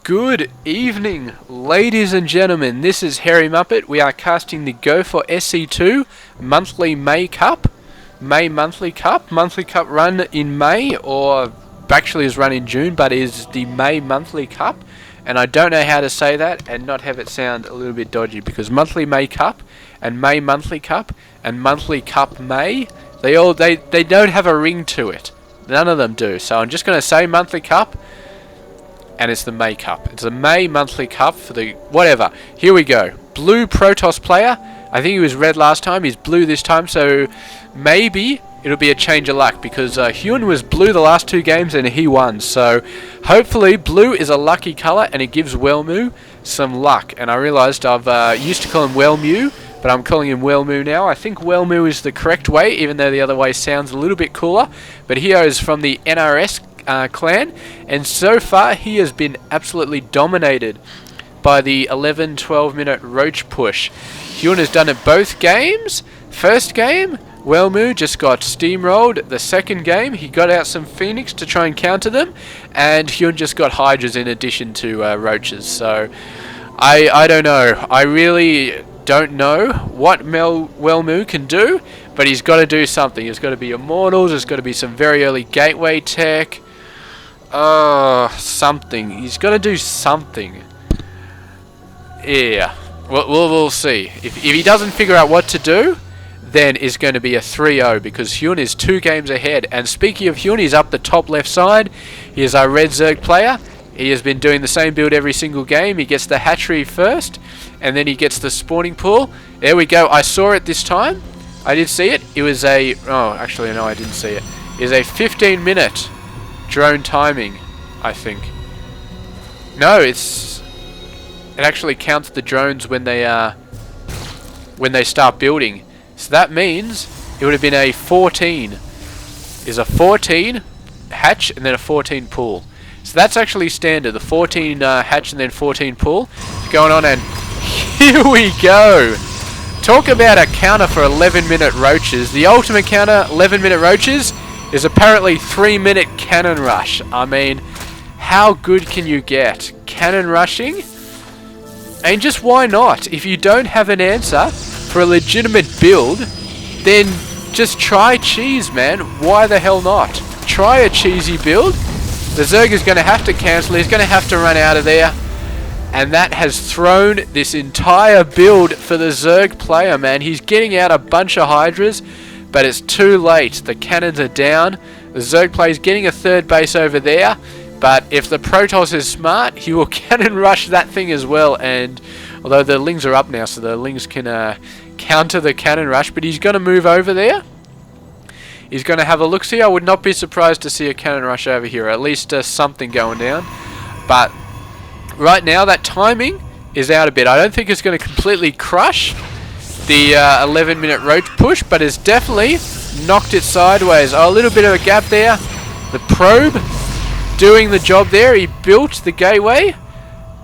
Good evening, ladies and gentlemen. This is Harry Muppet. We are casting the Go4SC2 monthly May Cup. Monthly Cup run in May, or actually is run in June, but is the May Monthly Cup. And I don't know how to say that and not have it sound a little bit dodgy, because monthly May Cup and May Monthly Cup and monthly Cup May, they don't have a ring to it. None of them do. So I'm just going to say monthly Cup. And it's the May Cup. It's a May Monthly Cup for the whatever. Here we go. Blue Protoss player. I think he was red last time. He's blue this time. So maybe it'll be a change of luck, because Hyun was blue the last two games and he won. So hopefully blue is a lucky colour and it gives Welmu some luck. And I realised I've used to call him Welmu, but I'm calling him Welmu now. I think Welmu is the correct way, even though the other way sounds a little bit cooler. But here is from the NRS clan, and so far he has been absolutely dominated by the 11-12 minute roach push. Hyun has done it both games. First game, Welmu just got steamrolled. The second game, he got out some Phoenix to try and counter them, and Hyun just got Hydras in addition to roaches. So I don't know. I really don't know what Welmu can do, but he's got to do something. There's got to be Immortals, there's got to be some very early gateway tech. Something. He's got to do something. Yeah. We'll see. If he doesn't figure out what to do, then it's going to be a 3-0, because Hyun is 2 games ahead. And speaking of Hyun, he's up the top left side. He is our red Zerg player. He has been doing the same build every single game. He gets the hatchery first, and then he gets the spawning pool. There we go. I saw it this time. I did see it. It was a... Oh, actually, no, I didn't see it. It was a 15-minute... drone timing, I think. No, it actually counts the drones when they start building. So that means it would have been a 14. Is a 14 hatch and then a 14 pool. So that's actually standard. The 14 hatch and then 14 pool going on, and here we go. Talk about a counter for 11-minute roaches. The ultimate counter, 11-minute roaches, is apparently 3-minute cannon rush. I mean, how good can you get? Cannon rushing? And just why not? If you don't have an answer for a legitimate build, then just try cheese, man. Why the hell not? Try a cheesy build. The Zerg is going to have to cancel. He's going to have to run out of there. And that has thrown this entire build for the Zerg player, man. He's getting out a bunch of Hydras, but it's too late. The cannons are down. The Zerg player's getting a third base over there. But if the Protoss is smart, he will cannon rush that thing as well. And although the Lings are up now, so the Lings can counter the cannon rush. But he's going to move over there. He's going to have a look-see. I would not be surprised to see a cannon rush over here. At least something going down. But right now, that timing is out a bit. I don't think it's going to completely crush the 11-minute roach push, but it's definitely knocked it sideways. Oh, a little bit of a gap there. The probe doing the job there. He built the gateway.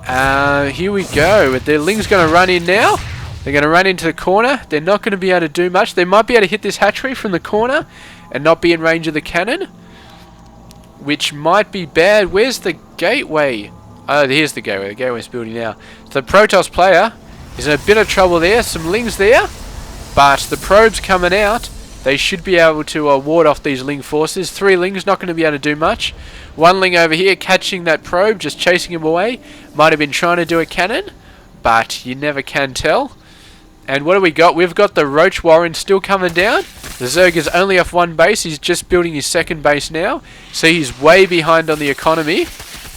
Here we go. The Ling's going to run in now. They're going to run into the corner. They're not going to be able to do much. They might be able to hit this hatchery from the corner and not be in range of the cannon, which might be bad. Where's the gateway? Oh, here's the gateway. The gateway's building now. So the Protoss player is in a bit of trouble there. Some Lings there. But the probe's coming out. They should be able to ward off these Ling forces. 3 Lings, not going to be able to do much. 1 Ling over here catching that probe, just chasing him away. Might have been trying to do a cannon, but you never can tell. And what do we got? We've got the Roach Warren still coming down. The Zerg is only off 1 base. He's just building his 2nd base now. So he's way behind on the economy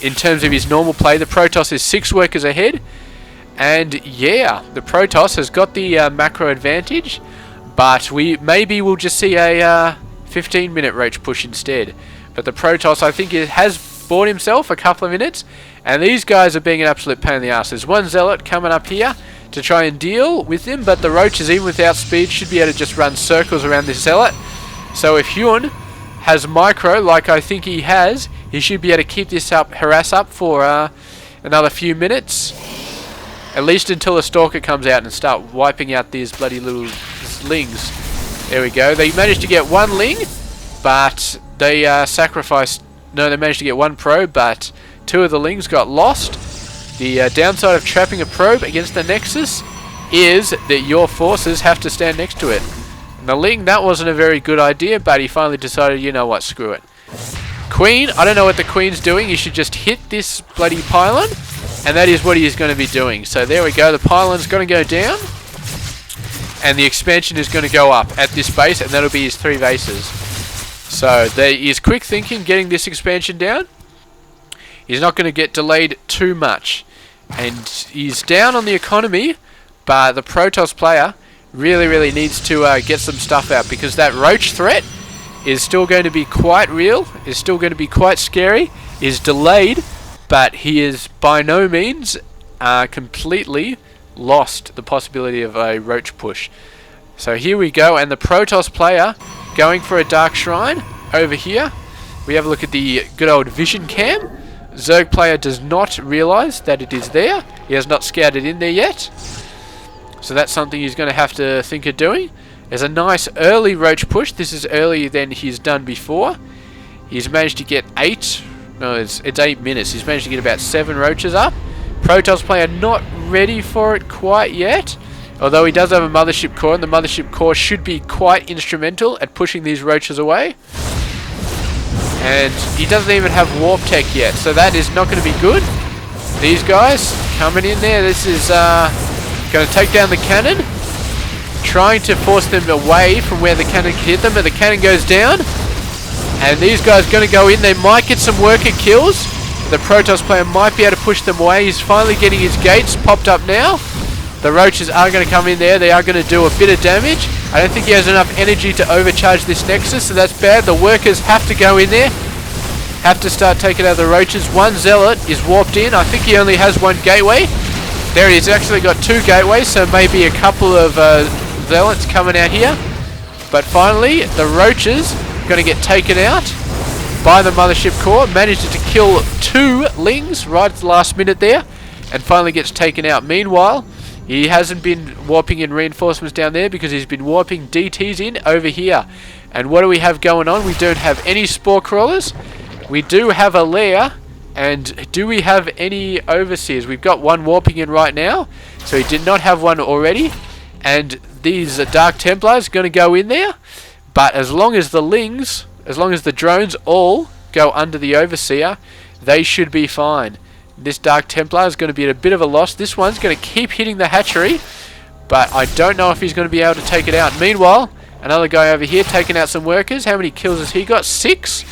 in terms of his normal play. The Protoss is 6 workers ahead. And yeah, the Protoss has got the macro advantage. But maybe we'll just see a 15-minute roach push instead. But the Protoss, I think, has bought himself a couple of minutes. And these guys are being an absolute pain in the ass. There's 1 Zealot coming up here to try and deal with him, but the roaches, even without speed, should be able to just run circles around this Zealot. So if Hyun has micro, like I think he has, he should be able to keep this up, harass up for another few minutes. At least until the Stalker comes out and start wiping out these bloody little Lings. There we go. They managed to get 1 Ling, but they sacrificed... No, they managed to get 1 probe, but 2 of the Lings got lost. The downside of trapping a probe against the Nexus is that your forces have to stand next to it. And the Ling, that wasn't a very good idea, but he finally decided, you know what, screw it. Queen, I don't know what the Queen's doing. He should just hit this bloody pylon, and that is what he is going to be doing. So there we go, the pylon's going to go down, and the expansion is going to go up at this base, and that'll be his 3 bases. So there is quick thinking getting this expansion down. He's not going to get delayed too much. And he's down on the economy, but the Protoss player really needs to get some stuff out, because that Roach threat is still going to be quite real, is still going to be quite scary, is delayed, but he is by no means completely lost the possibility of a Roach push. So here we go, and the Protoss player going for a Dark Shrine over here. We have a look at the good old vision cam. Zerg player does not realise that it is there. He has not scouted in there yet. So that's something he's going to have to think of doing. There's a nice early Roach push. This is earlier than he's done before. He's managed to get 8. No, it's 8 minutes. He's managed to get about 7 Roaches up. Protoss player not ready for it quite yet. Although he does have a Mothership Core, and the Mothership Core should be quite instrumental at pushing these Roaches away. And he doesn't even have Warp Tech yet, so that is not going to be good. These guys coming in there. This is going to take down the cannon, trying to force them away from where the cannon can hit them, but the cannon goes down. And these guys are going to go in. They might get some worker kills. The Protoss player might be able to push them away. He's finally getting his gates popped up now. The Roaches are going to come in there. They are going to do a bit of damage. I don't think he has enough energy to overcharge this Nexus, so that's bad. The workers have to go in there. Have to start taking out the Roaches. 1 Zealot is warped in. I think he only has 1 gateway. There he is. Actually got 2 gateways, so maybe a couple of Zealots coming out here. But finally, the Roaches are going to get taken out by the Mothership Core. Managed to kill 2 Lings right at the last minute there, and finally gets taken out. Meanwhile, he hasn't been warping in reinforcements down there because he's been warping DTs in over here. And what do we have going on? We don't have any Spore Crawlers. We do have a Lair. And do we have any Overseers? We've got 1 warping in right now. So he did not have 1 already. And these Dark Templars are going to go in there. But as long as the Lings, as long as the drones all go under the Overseer, they should be fine. This Dark Templar is going to be at a bit of a loss. This one's going to keep hitting the hatchery, but I don't know if he's going to be able to take it out. Meanwhile, another guy over here taking out some workers. How many kills has he got? 6.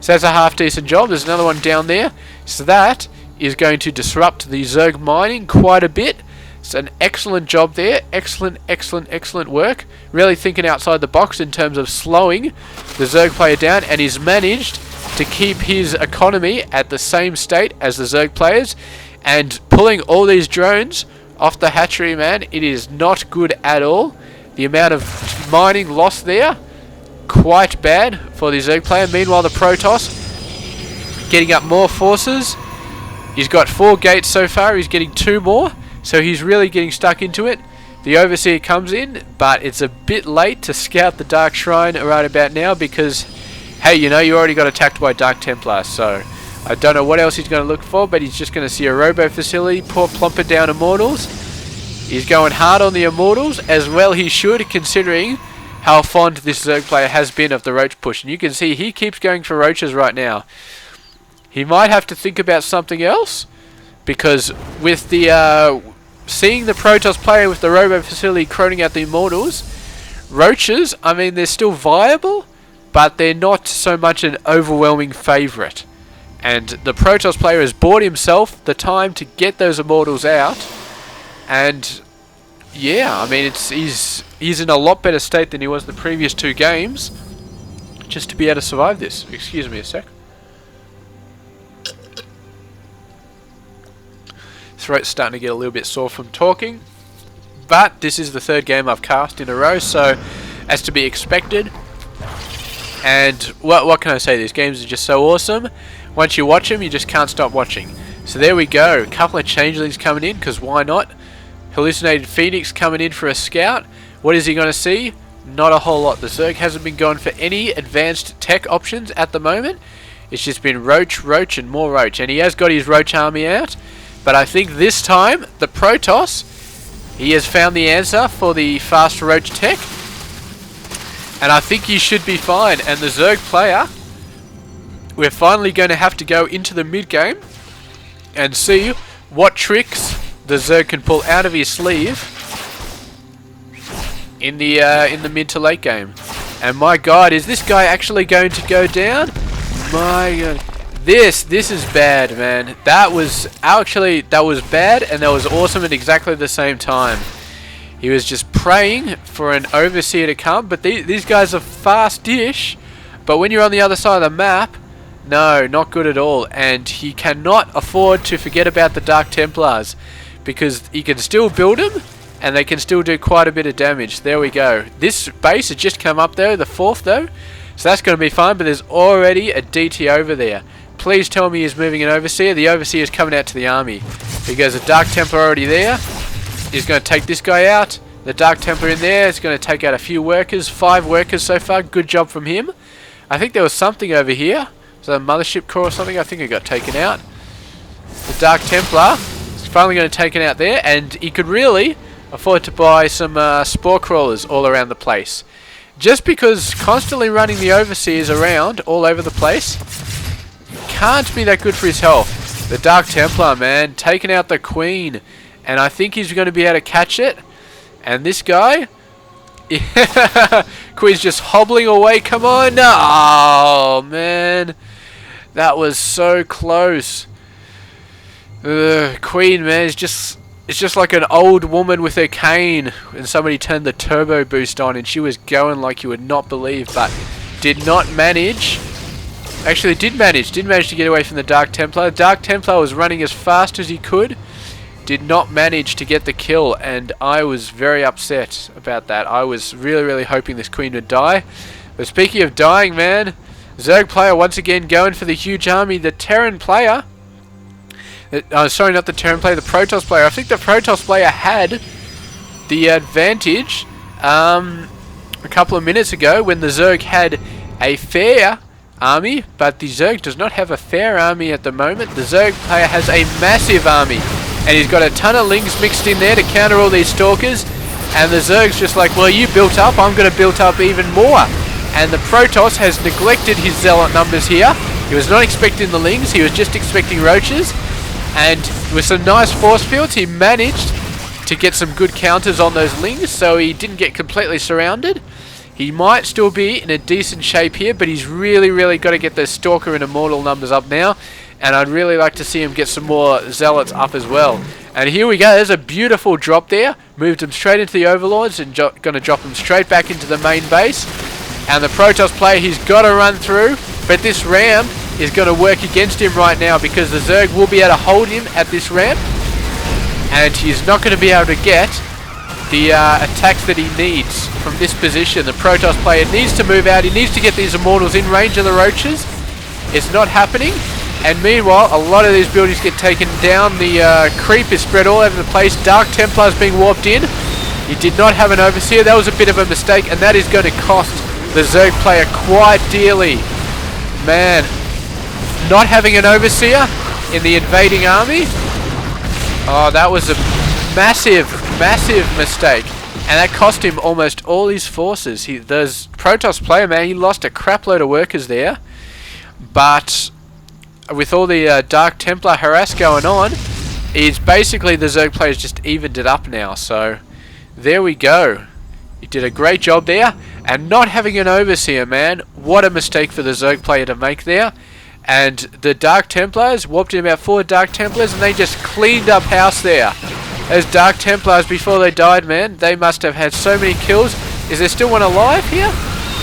So that's a half decent job. There's another one down there. So that is going to disrupt the Zerg mining quite a bit. It's an excellent job there. Excellent work. Really thinking outside the box in terms of slowing the Zerg player down, and he's managed to keep his economy at the same state as the Zerg players, and pulling all these drones off the hatchery, man. It is not good at all. The amount of mining lost there, quite bad for the Zerg player. Meanwhile, the Protoss getting up more forces. He's got 4 gates so far. He's getting 2 more, so he's really getting stuck into it. The Overseer comes in, but it's a bit late to scout the Dark Shrine right about now because, hey, you know, you already got attacked by Dark Templar, so I don't know what else he's going to look for, but he's just going to see a robo facility, poor plumper down Immortals. He's going hard on the Immortals, as well he should, considering how fond this Zerg player has been of the Roach push. And you can see he keeps going for Roaches right now. He might have to think about something else, because with the seeing the Protoss player with the robo facility croning out the Immortals, Roaches, I mean, they're still viable, but they're not so much an overwhelming favourite. And the Protoss player has bought himself the time to get those Immortals out. And yeah, I mean, he's in a lot better state than he was the previous 2 games, just to be able to survive this. Excuse me a sec. Throat's starting to get a little bit sore from talking. But this is the 3rd game I've cast in a row, so as to be expected. And what can I say? These games are just so awesome. Once you watch them, you just can't stop watching. So there we go. A couple of changelings coming in, because why not? Hallucinated Phoenix coming in for a scout. What is he going to see? Not a whole lot. The Zerg hasn't been going for any advanced tech options at the moment. It's just been roach, roach, and more roach. And he has got his roach army out. But I think this time, the Protoss, he has found the answer for the fast roach tech. And I think he should be fine. And the Zerg player, we're finally going to have to go into the mid game and see what tricks the Zerg can pull out of his sleeve in the mid to late game. And my God, is this guy actually going to go down? My God. This is bad, man. That was bad, and that was awesome at exactly the same time. He was just praying for an overseer to come, but these guys are fast-ish. But when you're on the other side of the map, no, not good at all. And he cannot afford to forget about the Dark Templars, because he can still build them, and they can still do quite a bit of damage. There we go. This base has just come up though, the 4th though, so that's going to be fine. But there's already a DT over there. Please tell me he's moving an overseer. The overseer is coming out to the army, because the Dark Templar already there. He's going to take this guy out. The Dark Templar in there is going to take out a few workers. 5 workers so far. Good job from him. I think there was something over here. Was that a mothership core or something? I think it got taken out. The Dark Templar is finally going to take it out there, and he could really afford to buy some spore crawlers all around the place. Just because constantly running the overseers around all over the place can't be that good for his health. The Dark Templar, man, taking out the Queen. And I think he's going to be able to catch it. And this guy, Queen's just hobbling away. Come on. Oh, man. That was so close. Queen, man, it's just like an old woman with her cane. And somebody turned the turbo boost on, and she was going like you would not believe. But did not manage. Actually, did manage to get away from the Dark Templar. The Dark Templar was running as fast as he could. Did not manage to get the kill, and I was very upset about that. I was really hoping this Queen would die. But speaking of dying, man, Zerg player once again going for the huge army. The Terran player, sorry, not the Terran player, the Protoss player. I think the Protoss player had the advantage a couple of minutes ago when the Zerg had a fair army, but the Zerg does not have a fair army at the moment. The Zerg player has a massive army. And he's got a ton of lings mixed in there to counter all these stalkers. And the Zerg's just like, well, you built up, I'm going to build up even more. And the Protoss has neglected his zealot numbers here. He was not expecting the lings, he was just expecting roaches. And with some nice force fields, he managed to get some good counters on those lings, so he didn't get completely surrounded. He might still be in a decent shape here, but he's really got to get those stalker and immortal numbers up now. And I'd really like to see him get some more zealots up as well. And here we go. There's a beautiful drop there. Moved him straight into the overlords and going to drop him straight back into the main base. And the Protoss player, he's got to run through. But this ramp is going to work against him right now, because the Zerg will be able to hold him at this ramp. And he's not going to be able to get the attacks that he needs from this position. The Protoss player needs to move out. He needs to get these immortals in range of the roaches. It's not happening. And meanwhile, a lot of these buildings get taken down. The creep is spread all over the place. Dark Templars being warped in. He did not have an overseer. That was a bit of a mistake, and that is going to cost the Zerg player quite dearly. Man, not having an overseer in the invading army. Oh, that was a massive mistake. And that cost him almost all his forces. The Protoss player, man, he lost a crap load of workers there. But with all the Dark Templar harass going on, it's basically the Zerg players just evened it up now. So there we go. He did a great job there. And not having an overseer, man, what a mistake for the Zerg player to make there. And the Dark Templars warped in about 4 Dark Templars, and they just cleaned up house there. Those Dark Templars, before they died, man, they must have had so many kills. Is there still one alive here?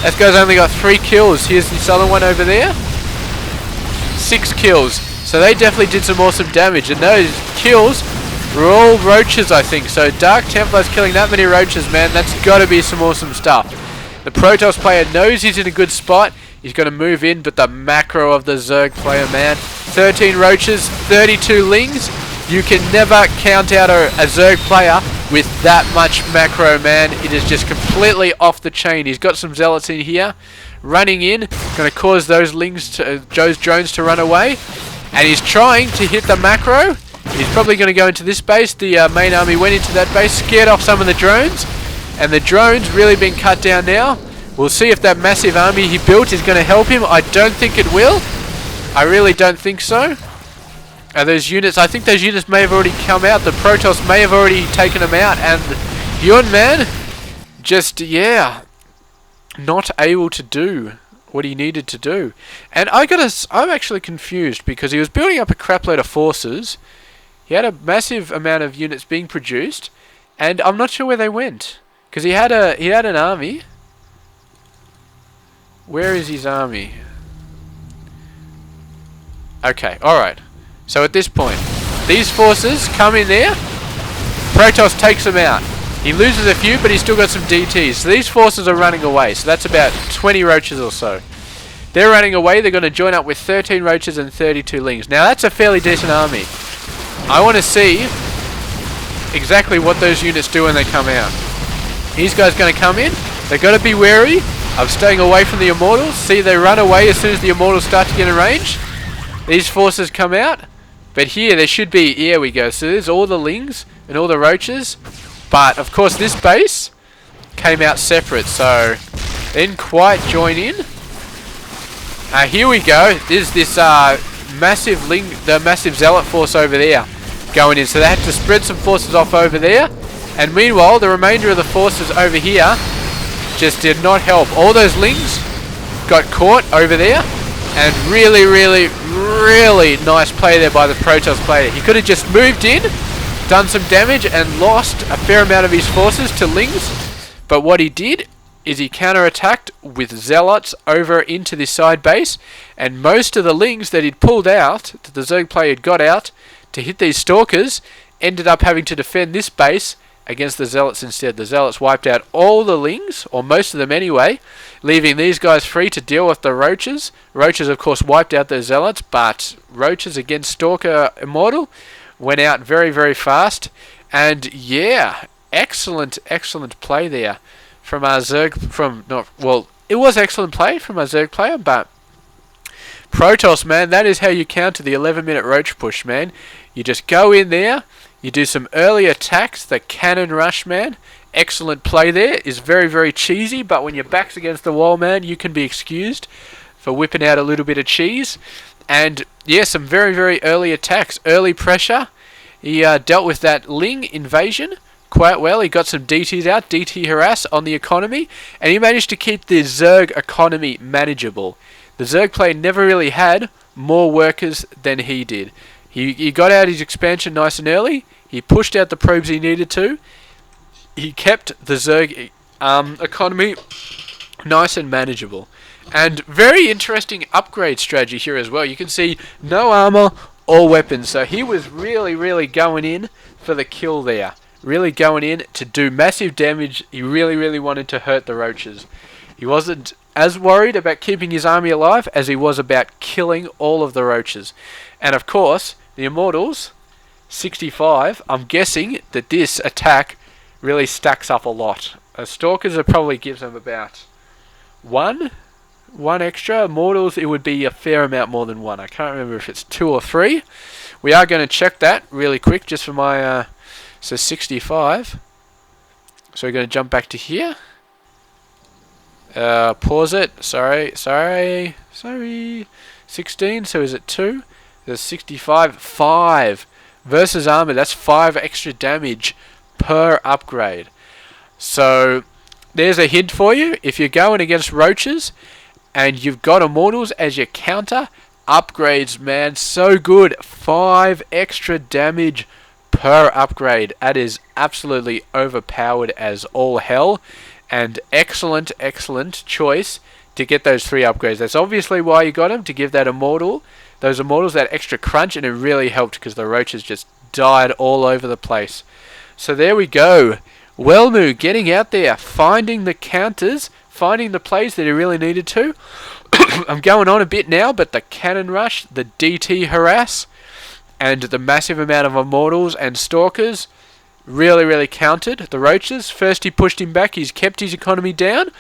That guy's only got 3 kills. Here's this other one over there. 6 kills. So they definitely did some awesome damage. And those kills were all roaches, I think. So Dark Templars killing that many roaches, man, that's got to be some awesome stuff. The Protoss player knows he's in a good spot. He's going to move in, but the macro of the Zerg player, man. 13 roaches, 32 lings. You can never count out a Zerg player with that much macro, man. It is just completely off the chain. He's got some zealots in here. running in, going to cause those drones to run away. And he's trying to hit the macro. He's probably going to go into this base. The main army went into that base, scared off some of the drones. And the drone's really been cut down now. We'll see if that massive army he built is going to help him. I don't think it will. I really don't think so. Those units, I think those units may have already come out. The Protoss may have already taken them out. And Hyun, man, just, yeah, not able to do what he needed to do. And I'm actually confused because he was building up a crapload of forces. He had a massive amount of units being produced, and I'm not sure where they went because he had an army. Where is his army? Okay, alright. So at this point, these forces come in there. Protoss takes them out. He loses a few, but he's still got some DTs. So these forces are running away. So that's about 20 roaches or so. They're running away. They're going to join up with 13 roaches and 32 lings. Now that's a fairly decent army. I want to see exactly what those units do when they come out. These guys going to come in. They've got to be wary of staying away from the Immortals. See, they run away as soon as the Immortals start to get in range. These forces come out. But here there should be, here we go. So there's all the lings and all the roaches. But of course this base came out separate, so they didn't quite join in. Here we go. There's this massive the massive zealot force over there going in. So they had to spread some forces off over there. And meanwhile, the remainder of the forces over here just did not help. All those lings got caught over there. And really, really, really nice play there by the Protoss player. He could have just moved in, done some damage, and lost a fair amount of his forces to lings. But what he did is he counter-attacked with zealots over into this side base. And most of the lings that he'd pulled out, that the Zerg player had got out to hit these stalkers, ended up having to defend this base against the zealots instead. The zealots wiped out all the lings, or most of them anyway, leaving these guys free to deal with the roaches. Roaches, of course, wiped out their zealots, but roaches against Stalker Immortal went out very, very fast. And yeah, excellent play there from our Zerg. It was excellent play from our Zerg player, but Protoss, man, that is how you counter the 11-minute roach push, man. You just go in there. You do some early attacks, the cannon rush, man. Excellent play there. Is very, very cheesy, but when your back's against the wall, man, you can be excused for whipping out a little bit of cheese. And yeah, some very, very early attacks, early pressure. He dealt with that Ling invasion quite well. He got some DTs out, DT harass on the economy, and he managed to keep the Zerg economy manageable. The Zerg player never really had more workers than he did. He got out his expansion nice and early. He pushed out the probes he needed to. He kept the Zerg economy nice and manageable. And very interesting upgrade strategy here as well. You can see no armor or weapons. So he was really, really going in for the kill there. Really going in to do massive damage. He really, really wanted to hurt the roaches. He wasn't as worried about keeping his army alive as he was about killing all of the roaches. And of course, the Immortals, 65, I'm guessing that this attack really stacks up a lot. Stalkers, it probably gives them about one extra. Immortals, it would be a fair amount more than one. I can't remember if it's 2 or 3. We are going to check that really quick just for my... so 65. So we're going to jump back to here. Pause it. Sorry. 16, so is it 2? There's 65. 5 versus armor. That's 5 extra damage per upgrade. So there's a hint for you. If you're going against roaches and you've got Immortals as your counter, upgrades, man, so good. 5 extra damage per upgrade. That is absolutely overpowered as all hell. And excellent choice to get those 3 upgrades. That's obviously why you got them, to give that those Immortals that extra crunch, and it really helped because the roaches just died all over the place. So there we go. Welmu getting out there, finding the counters, finding the plays that he really needed to. I'm going on a bit now, but the cannon rush, the DT harass, and the massive amount of Immortals and Stalkers really countered the roaches. First he pushed him back, he's kept his economy down,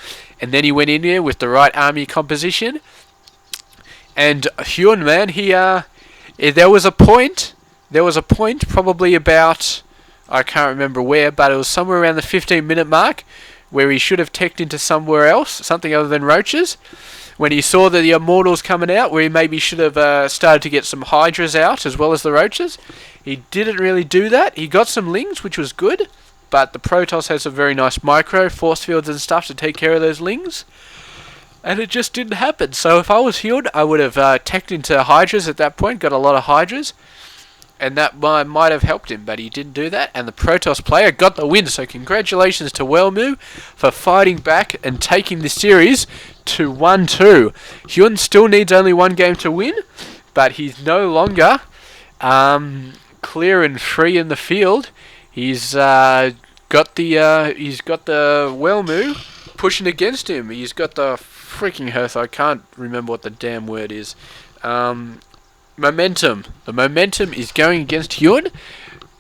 and then he went in there with the right army composition. And Hyun, man, there was a point probably about, I can't remember where, but it was somewhere around the 15-minute mark where he should have teched into somewhere else, something other than roaches. When he saw the immortals coming out, where he maybe should have started to get some hydras out as well as the roaches. He didn't really do that. He got some lings, which was good, but the Protoss has some very nice micro force fields and stuff to take care of those lings. And it just didn't happen. So if I was Hyun, I would have teched into hydras at that point, got a lot of hydras, and that might have helped him, but he didn't do that, and the Protoss player got the win. So congratulations to Welmu for fighting back and taking the series to 1-2. Hyun still needs only one game to win, but he's no longer clear and free in the field. He's got the Welmu pushing against him. He's got the freaking hearth. I can't remember what the damn word is. Momentum. The momentum is going against Hyun.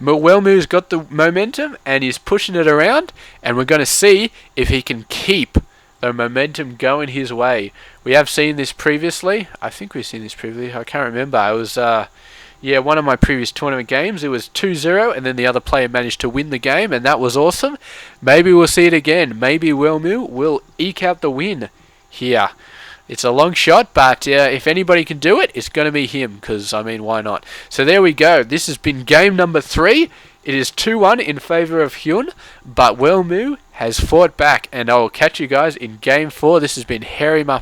Welmu's got the momentum and he's pushing it around, and we're going to see if he can keep the momentum going his way. We have seen this previously. I think we've seen this previously. I can't remember. It was one of my previous tournament games. It was 2-0 and then the other player managed to win the game, and that was awesome. Maybe we'll see it again. Maybe Welmu will eke out the win here. It's a long shot, but if anybody can do it, it's going to be him, because, I mean, why not? So there we go. This has been game number 3. It is 2-1 in favour of Hyun, but Welmu has fought back, and I will catch you guys in game 4. This has been xhairymuppetx.